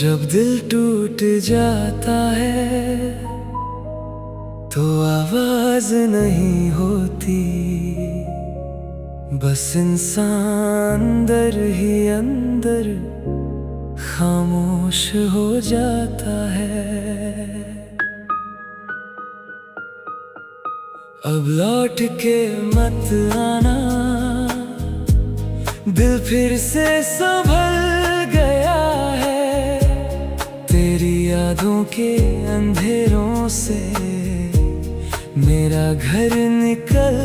जब दिल टूट जाता है तो आवाज नहीं होती, बस इंसान अंदर ही अंदर खामोश हो जाता है। अब लौट के मत आना, दिल फिर से संभल गया है। तेरी यादों के अंधेरों से मेरा घर निकल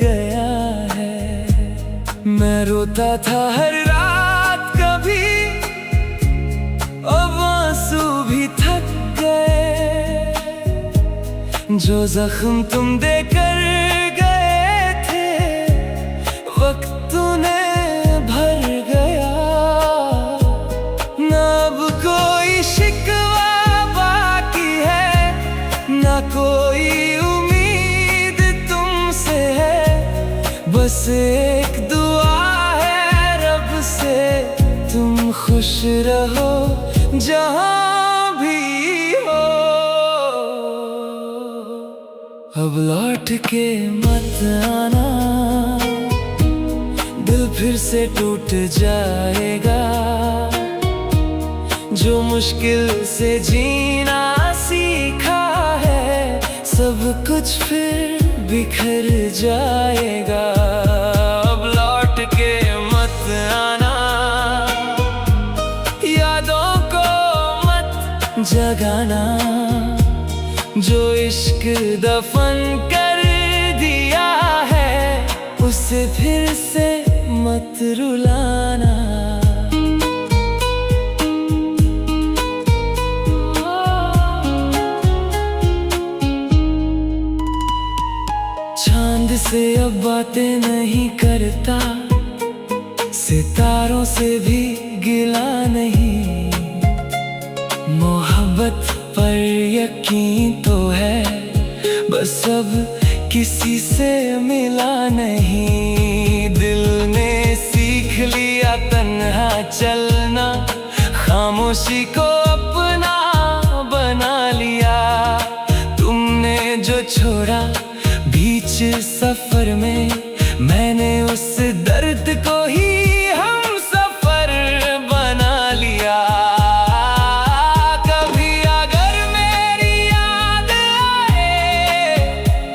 गया है। मैं रोता था हर रात कभी, अब आंसू भी थक गए। जो जख्म तुम देकर गए थे वक्त तूने भर गया। ना अब कोई शिकवा बाकी है, ना कोई उम्मीद तुमसे है। बस एक दुआ है रब से, तुम खुश रहो जहां भी हो। अब लौट के मत आना, दिल फिर से टूट जाएगा। जो मुश्किल से जीना सीखा है, सब कुछ फिर बिखर जाएगा। अब लौट के मत आना, यादों को मत जगाना। जो इश्क दफन कर दिया है, उसे फिर से मत रुलाना। चांद से अब बातें नहीं करता, सितारों से भी गिला नहीं। मोहब्बत पर यकीन तो है, बस अब किसी से मिला नहीं। दिल ने सीख लिया तन्हा चलना, खामोशी को अपना बना लिया। तुमने जो छोड़ा बीच सफर में, मैंने उस दर्द को ही हम सफर बना लिया। कभी अगर मेरी याद आए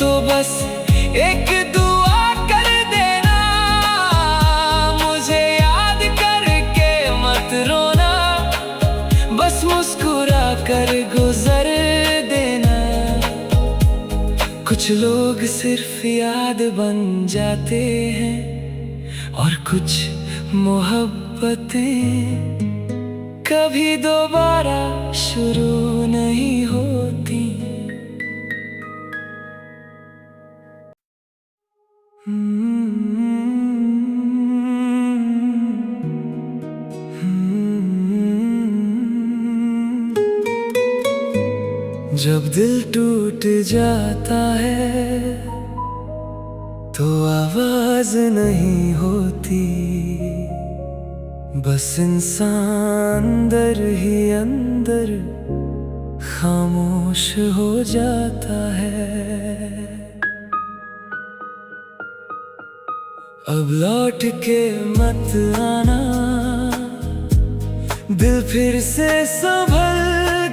तो बस एक दुआ कर देना। मुझे याद करके मत रोना, बस मुस्कुरा कर गुजर देना। कुछ लोग सिर्फ याद बन जाते हैं, और कुछ मोहब्बतें कभी दोबारा शुरू नहीं होती। जब दिल टूट जाता है तो आवाज नहीं होती, बस इंसान अंदर ही अंदर खामोश हो जाता है। अब लौट के मत आना, दिल फिर से संभल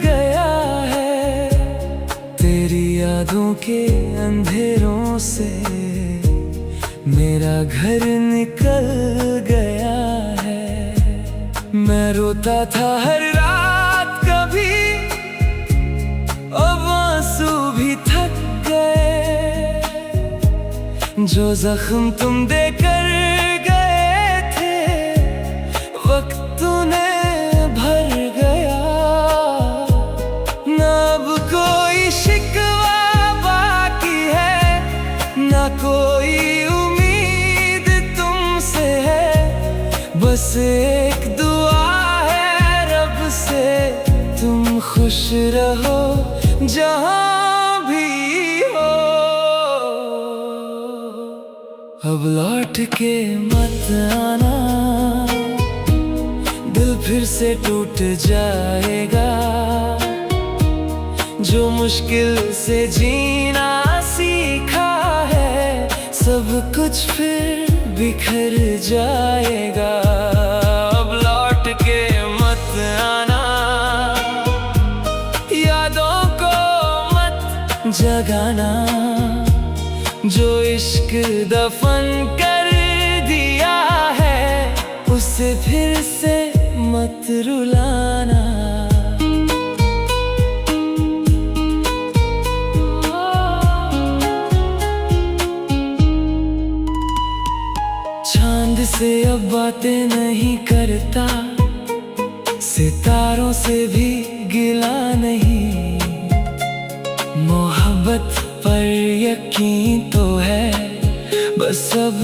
गया है। तेरी यादों के अंधेरों से मेरा घर निकल गया है। मैं रोता था हर रात कभी, अब आंसू भी थक गए। जो जख्म तुम देकर गए थे वक्त तूने भर गया। ना अब कोई शिकवा बाकी है, ना कोई उम्मीद तुमसे है। बस एक दुआ है रब से, तुम खुश रहो जहां भी हो। अब लौट के मत आना, दिल फिर से टूट जाएगा। जो मुश्किल से जीना सीखा है, सब कुछ फिर बिखर जाएगा। अब लौट के मत आना, यादों को मत जगाना। जो इश्क दफन कर दिया है, उसे फिर से मत रुलाना। चांद से अब बातें नहीं करता, सितारों से भी गिला नहीं। मोहब्बत पर यकीन तो है, बस अब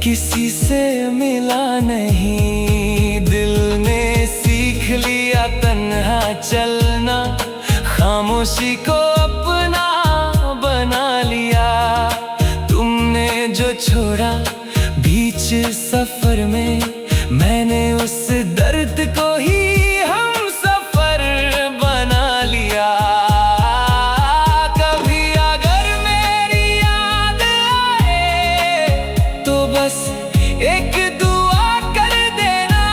किसी से मिला नहीं। दिल ने सीख लिया तन्हा चलना, खामोशी को अपना बना लिया। तुमने जो छोड़ा बीच सफर में, मैंने उस दर्द को ही हम सफर बना लिया। कभी अगर मेरी याद आए, तो बस एक दुआ कर देना।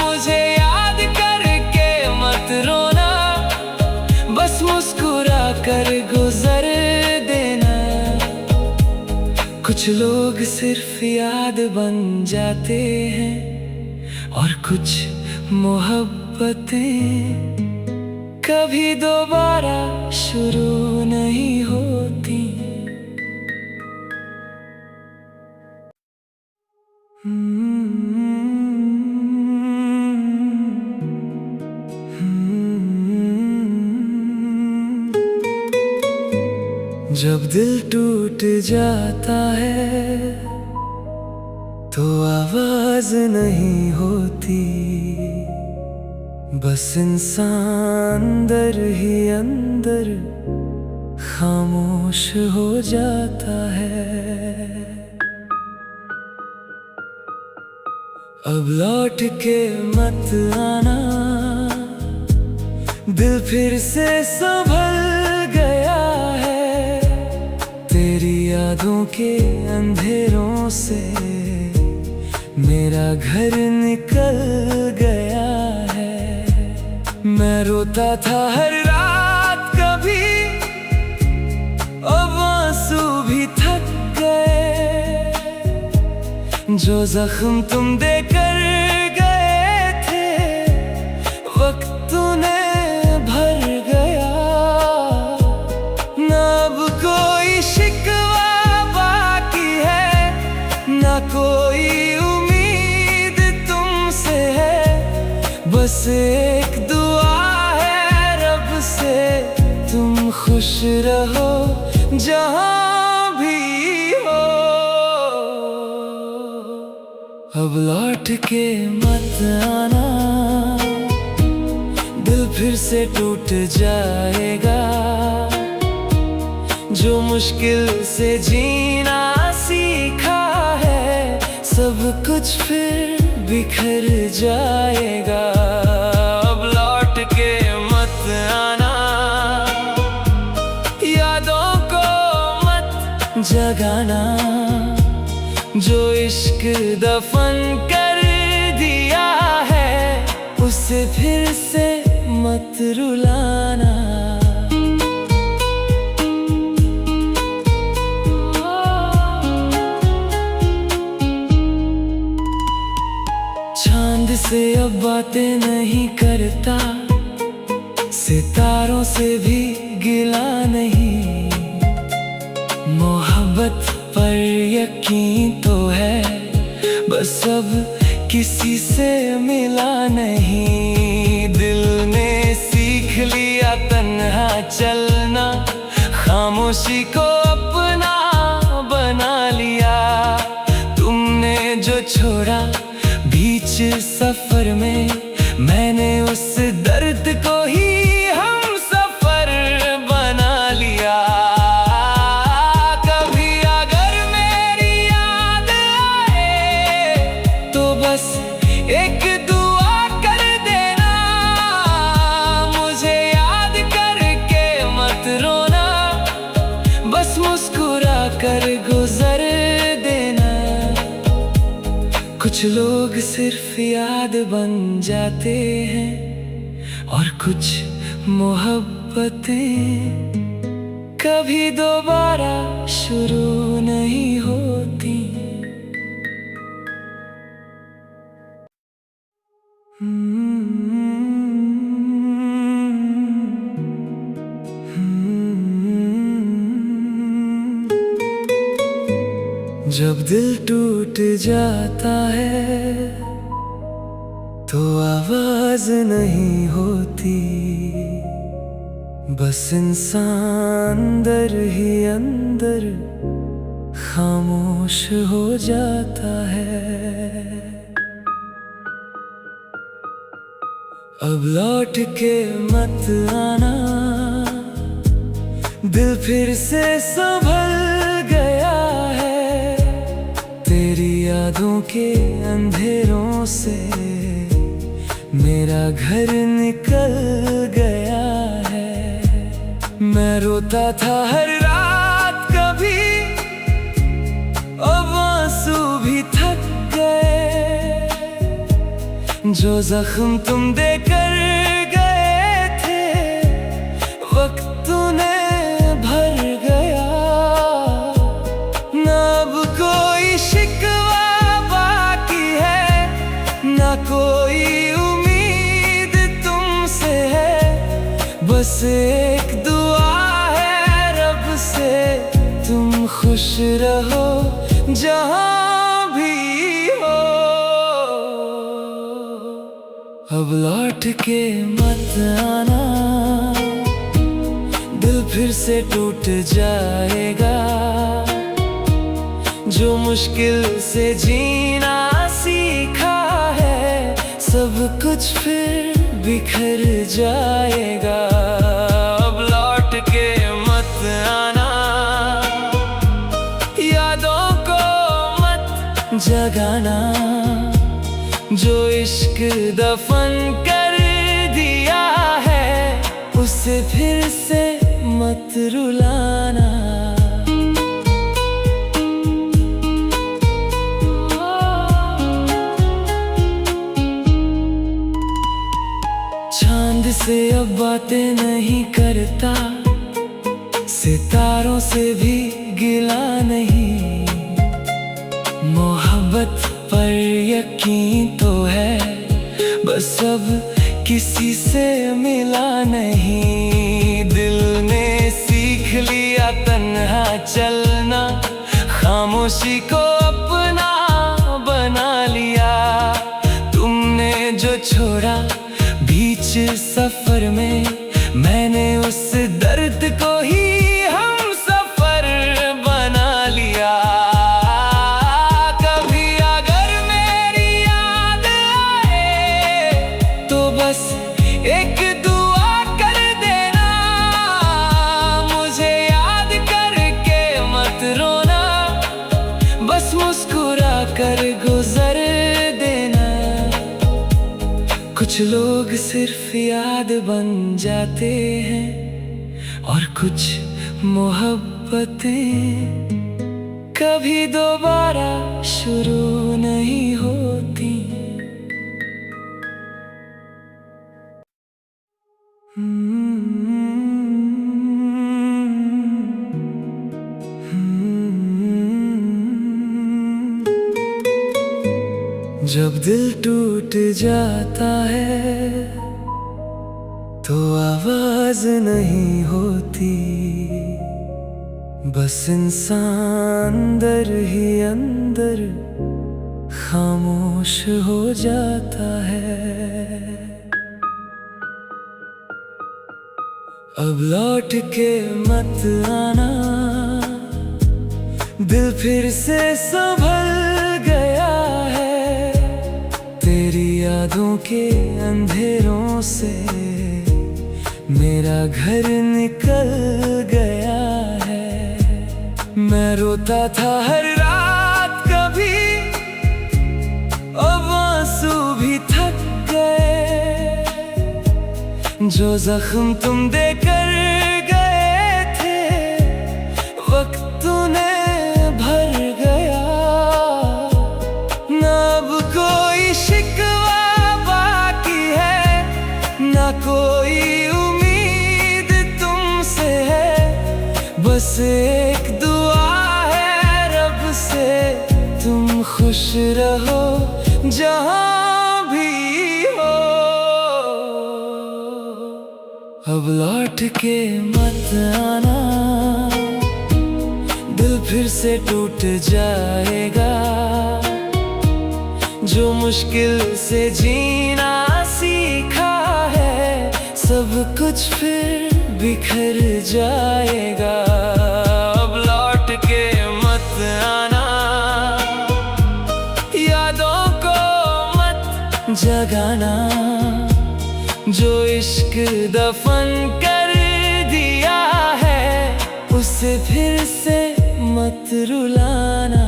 मुझे याद करके मत रोना, बस मुस्कुरा कर गुजर देना। कुछ लोग सिर्फ याद बन जाते हैं, और कुछ मोहब्बतें कभी दोबारा शुरू नहीं होती। जब दिल टूट जाता है, तो आवाज नहीं होती, बस इंसान अंदर ही अंदर खामोश हो जाता है। अब लौट के मत आना, दिल फिर से संभल गया है। तेरी यादों के अंधेरों से मेरा घर निकल गया है। मैं रोता था हर रात कभी, अब आंसू भी थक गए। जो जख्म तुम देकर गए थे, वक्त तूने भर गया। ना अब कोई शिकवा बाकी है, ना कोई उम्मीद तुमसे है। बस एक दुआ है रब से, तुम खुश रहो जहां भी हो। अब लौट के मत आना, दिल फिर से टूट जाएगा। जो मुश्किल से जीना सीखा है, सब कुछ फिर बिखर जाएगा। अब लौट के मत आना, यादों को मत जगाना। जो इश्क दफन कर दिया है, उसे फिर से मत रुलाना। चांद से अब बातें नहीं करता, सितारों से भी गिला नहीं। मोहब्बत पर यकीन तो है, बस अब किसी से मिला नहीं। दिल ने सीख लिया तन्हा चलना, खामोशी को अपना बना लिया। तुमने जो छोड़ा बीच सफर में, मैंने उस दर्द को ही हम सफर बना लिया। कभी अगर मेरी याद आए, तो बस एक दुआ कुछ लोग सिर्फ याद बन जाते हैं और कुछ मोहब्बतें कभी दोबारा शुरू नहीं होती। जब दिल टूट जाता है तो आवाज नहीं होती, बस इंसान अंदर ही अंदर खामोश हो जाता है। अब लौट के मत आना, दिल फिर से संभल गया है। तेरी यादों के अंधेरों से मेरा घर निकल गया है। मैं रोता था हर रात कभी, अब आंसू भी थक गए। जो जख्म तुम देकर गए थे वक्त तूने भर गया। ना अब कोई शिकवा बाकी है, ना कोई उम्मीद तुमसे है। बस एक दुआ है रब से, तुम खुश रहो जहां भी हो। अब लौट के मत आना, दिल फिर से टूट जाएगा। जो मुश्किल से जीना सीखा है, सब कुछ फिर बिखर जाएगा। अब लौट के मत आना, यादों को मत जगाना। जो इश्क दफन कर दिया है, उसे फिर से मत रुलाना। चांद से अब बातें नहीं करता, सितारों से भी गिला नहीं। मोहब्बत पर यकीन तो है, बस अब किसी से मिला नहीं। दिल ने सीख लिया तन्हा चलना, खामोशी को अपना बना लिया। तुमने जो छोड़ा बीच सफर में, मैंने उस दर्द को ही हम सफर बना लिया। कभी अगर मेरी याद आए तो बस एक दुआ कर देना। मुझे याद करके मत रोना, बस मुस्कुरा कर गुजर देना। कुछ लोग सिर्फ याद बन जाते हैं और कुछ मोहब्बतें कभी दोबारा शुरू नहीं होती। जब दिल टूट जाता है तो आवाज नहीं होती, बस इंसान अंदर ही अंदर खामोश हो जाता है। अब लौट के मत आना, दिल फिर से संभल गया है। तेरी यादों के अंधेरों से मेरा घर निकल गया है। मैं रोता था हर रात कभी, अब आंसू भी थक गए। जो जख्म तुम देकर गए थे वक्त तूने भर गया। ना अब एक दुआ है रब से, तुम खुश रहो जहां भी हो। अब लौट के मत आना, दिल फिर से टूट जाएगा। जो मुश्किल से जीना सीखा है, सब कुछ फिर बिखर जाएगा। अब लौट के मत आना, यादों को मत जगाना। जो इश्क दफन कर दिया है, उसे फिर से मत रुलाना।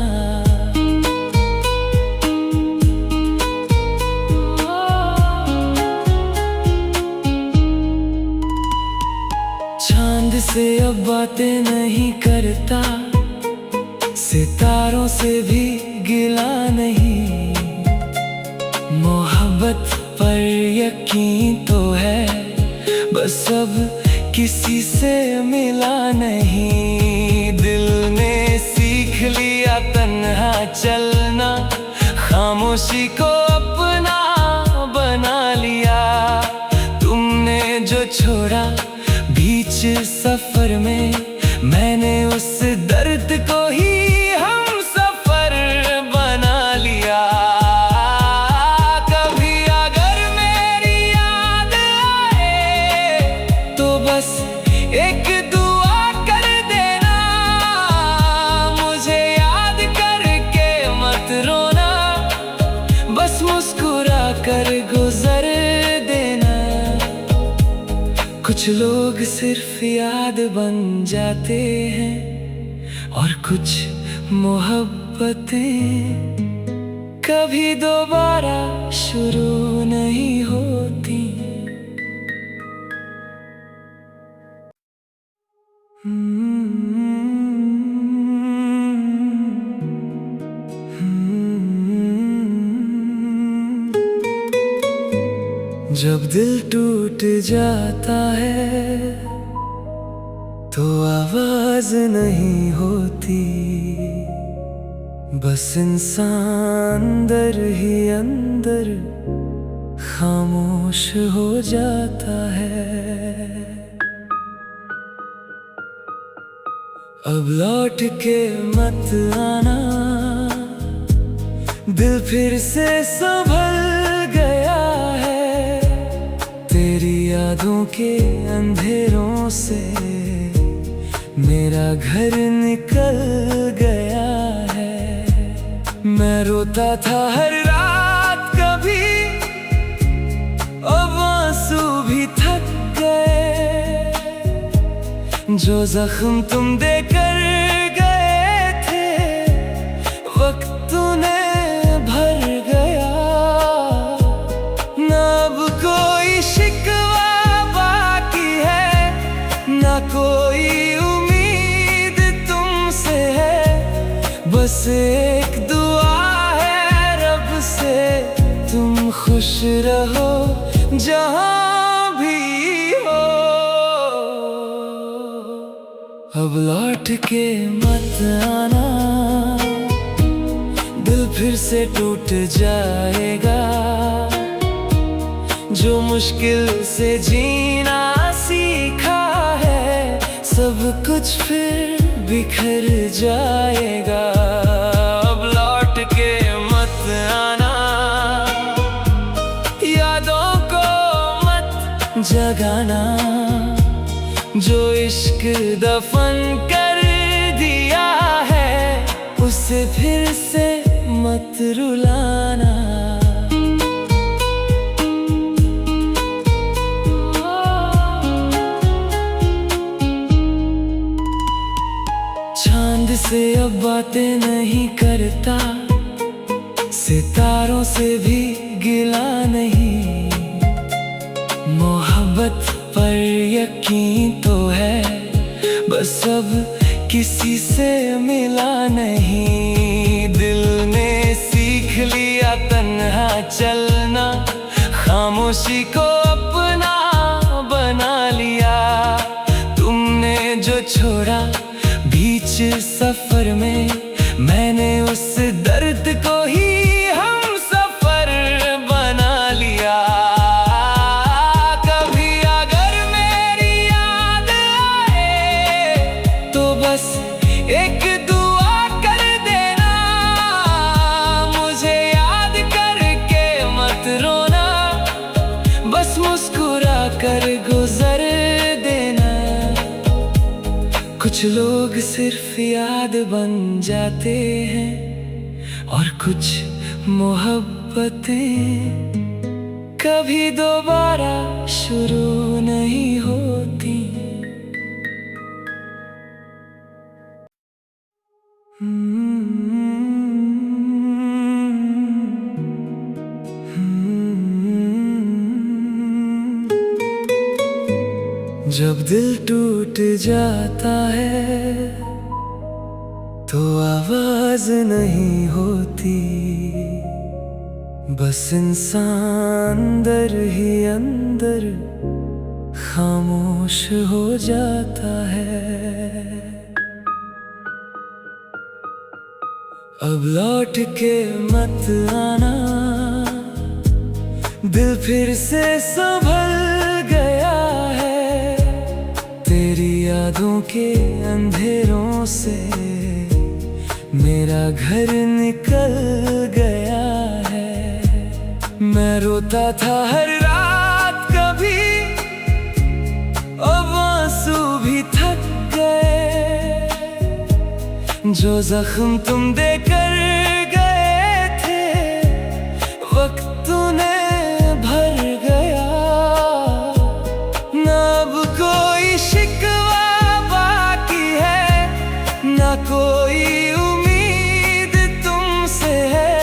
चांद से अब बातें नहीं करता, सितारों से भी गिला नहीं। मोहब्बत पर यकीन तो है, बस अब किसी से मिला नहीं। दिल ने सीख लिया तन्हा चलना, खामोशी को अपना बना लिया। तुमने जो छोड़ा बीच सफर में, मैंने उस दर्द को ही हम सफर बना लिया। कभी अगर मेरी याद आए, तो बस एक दुआ कर देना। मुझे याद करके मत रोना, बस मुस्कुरा कर गुजर देना। कुछ लोग सिर्फ याद बन जाते हैं, और कुछ मोहब्बतें कभी दोबारा शुरू नहीं होती। जब दिल टूट जाता है, तो आवाज नहीं होती। बस इंसान अंदर ही अंदर खामोश हो जाता है। अब लौट के मत आना, दिल फिर से संभल गया है। तेरी यादों के अंधेरों से मेरा घर निकल गया है। मैं रोता था हर रात कभी, अब आंसू भी थक गए। जो जख्म तुम देकर गए थे, वक्त तूने भर गया। ना अब कोई शिकवा बाकी है, ना कोई उम्मीद तुमसे है। बस एक दुआ है रब से, तुम खुश रहो जहां भी हो। अब लौट के मत आना, दिल फिर से टूट जाएगा। जो मुश्किल से जीना सीखा है, सब कुछ फिर बिखर जाएगा। अब लौट के मत आना, यादों को मत जगाना। जो इश्क दफन कर दिया है, उसे फिर से मत रुलाना। चांद से अब बातें नहीं करता, सितारों से भी गिला नहीं। मोहब्बत पर यकीन तो है, बस अब किसी से मिला नहीं। दिल ने सीख लिया तन्हा चलना, खामोशी को अपना बना लिया। तुमने जो छोड़ा बीच सफर में मैंने उस दर्द को ही हम सफर बना लिया। कभी अगर मेरी याद आए तो बस एक दुआ कर देना, मुझे याद करके मत रोना, बस मुस्कुरा कर गुजर देना। कुछ लोग सिर्फ याद बन जाते हैं और कुछ मोहब्बतें कभी दोबारा शुरू नहीं होती। जब दिल टूट जाता है तो आवाज नहीं होती, बस इंसान अंदर ही अंदर खामोश हो जाता है। अब लौट के मत आना, दिल फिर से संभल गया है। तेरी यादों के अंधेरों से मेरा घर निकल गया है। मैं रोता था हर रात कभी, अब आंसू भी थक गए। जो जख्म तुम देकर गए थे वक्त तूने भर गया। ना अब कोई शिकवा बाकी है, ना कोई उम्मीद तुमसे है।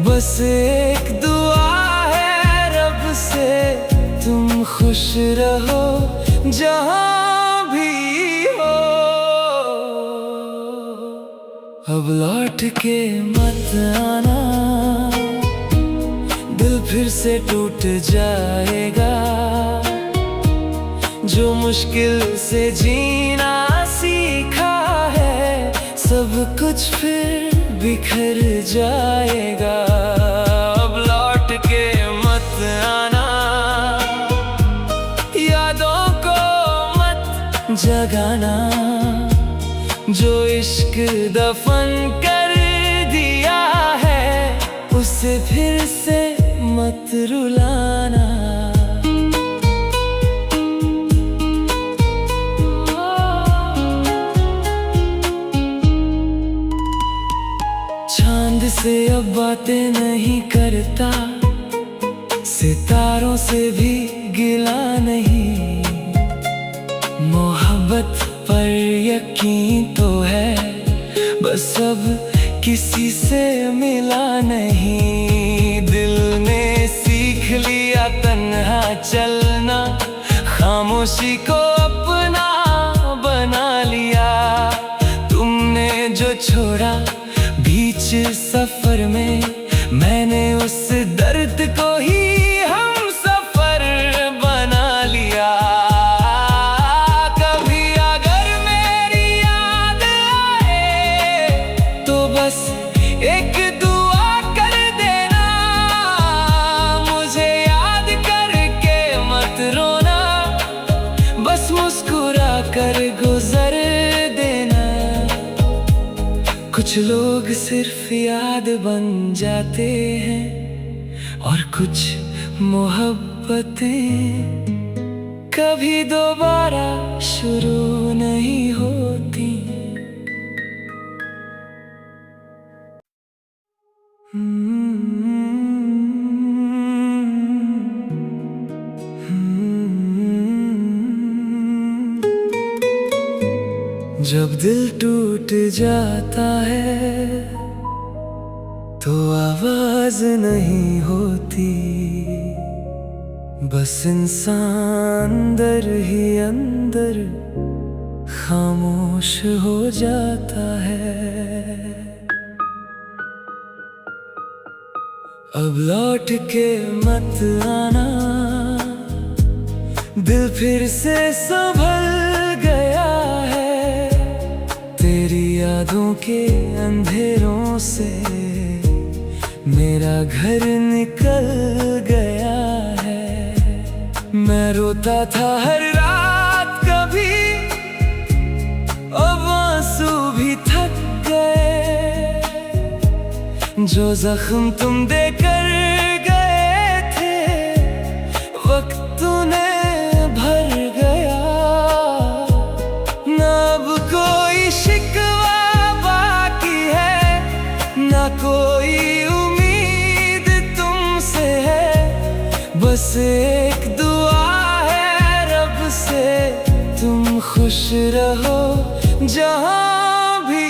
बस एक दुआ है रब से, तुम खुश रहो जहां भी हो। अब लौट के मत आना, दिल फिर से टूट जाएगा। जो मुश्किल से जीना सीखा है, सब कुछ फिर बिखर जाएगा। अब लौट के मत आना, यादों को मत जगाना। जो इश्क दफन कर दिया है, उसे फिर से मत रुलाना। चांद से अब बातें नहीं करता, सितारों से भी गिला नहीं। मोहब्बत पर यकीन तो है, बस अब किसी से मिला नहीं। दिल ने सीख लिया तन्हा चलना, खामोशी को अपना बना लिया। तुमने जो छोड़ा बीच सफर में, मैंने उस दर्द को ही हम सफर बना लिया। कभी अगर मेरी याद आए तो बस एक दुआ कर देना, मुझे याद करके मत रोना, बस मुस्कुरा कर गुजर देना। कुछ लोग सिर्फ याद बन जाते हैं और कुछ मोहब्बतें कभी दोबारा शुरू नहीं होती। जब दिल टूट जाता है तो आवाज नहीं होती, बस इंसान अंदर ही अंदर खामोश हो जाता है। अब लौट के मत आना, दिल फिर से संभल गया है। घर निकल गया है। मैं रोता था हर रात कभी, अब आंसू भी थक गए। जो जख्म तुम देकर गए थे, वक्त तूने भर गया। ना अब कोई शिकवा बाकी है, ना कोई उम्मीद तुमसे है। बस एक दुआ है रब से, तुम खुश रहो जहां भी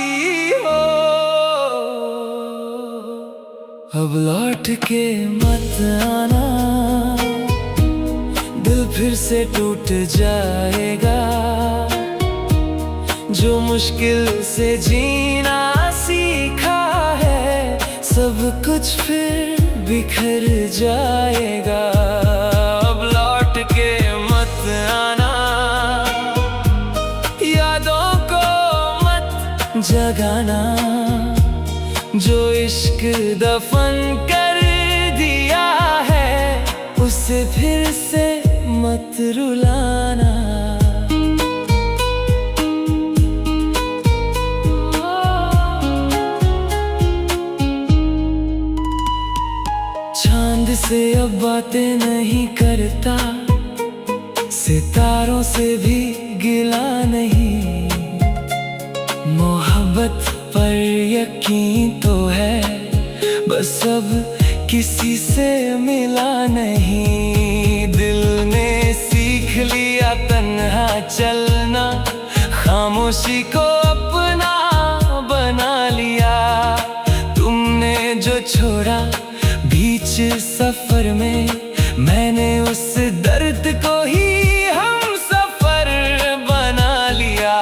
हो। अब लौट के मत आना, दिल फिर से टूट जाएगा। जो मुश्किल से जीना सीखा है, सब कुछ फिर बिखर जाएगा। अब लौट के मत आना, यादों को मत जगाना। जो इश्क दफन कर दिया है, उसे फिर से मत रुलाना। चांद से अब बातें नहीं करता, सितारों से भी गिला नहीं। मोहब्बत पर यकीन तो है, बस अब किसी से मिला नहीं। दिल ने सीख लिया तन्हा चलना, खामोशी को अपना बना लिया। तुमने जो छोड़ा बीच सफर में, मैंने उस दर्द को ही हम सफर बना लिया।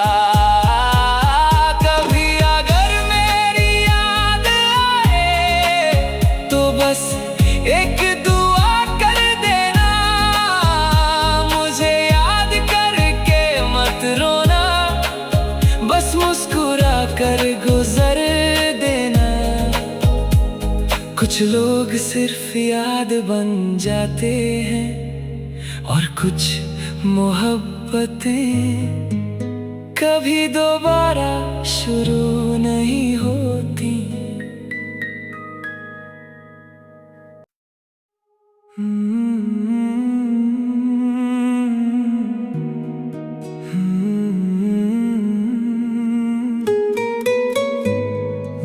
कभी अगर मेरी याद आए, तो बस एक दुआ कर देना। मुझे याद करके मत रोना, बस मुस्कुरा कर गुजर देना। कुछ लोग सिर्फ याद बन जाते हैं, और कुछ मोहब्बतें कभी दोबारा शुरू नहीं होती।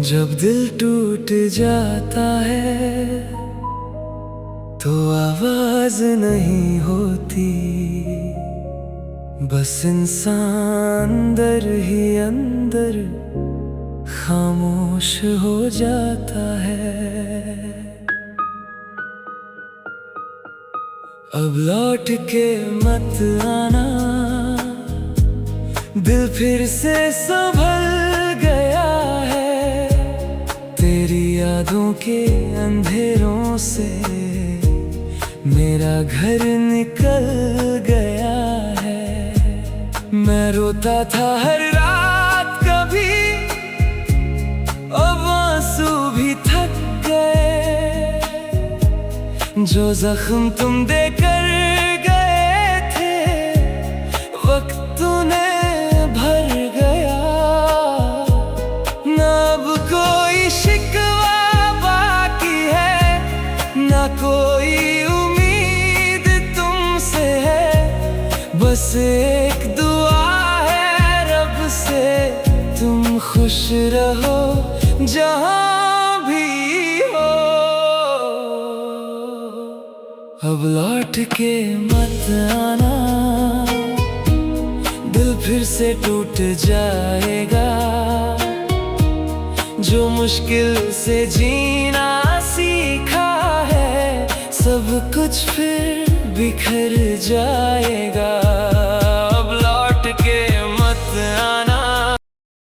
जब दिल टूट जाता है, तो आवाज नहीं होती। बस इंसान अंदर ही अंदर खामोश हो जाता है। अब लौट के मत आना, दिल फिर से संभल गया है। तेरी यादों के अंधेरों से मेरा घर निकल गया है। मैं रोता था हर रात कभी, अब आंसू भी थक गए। जो जख्म तुम देकर गए थे, वक्त तूने भर गया। ना अब कोई शिकवा बाकी है, ना कोई उम्मीद तुमसे है। बस एक दुआ है रब से, तुम खुश रहो जहां भी हो। अब लौट के मत आना, दिल फिर से टूट जाएगा। जो मुश्किल से जीना सीखा है, सब कुछ फिर बिखर जाएगा।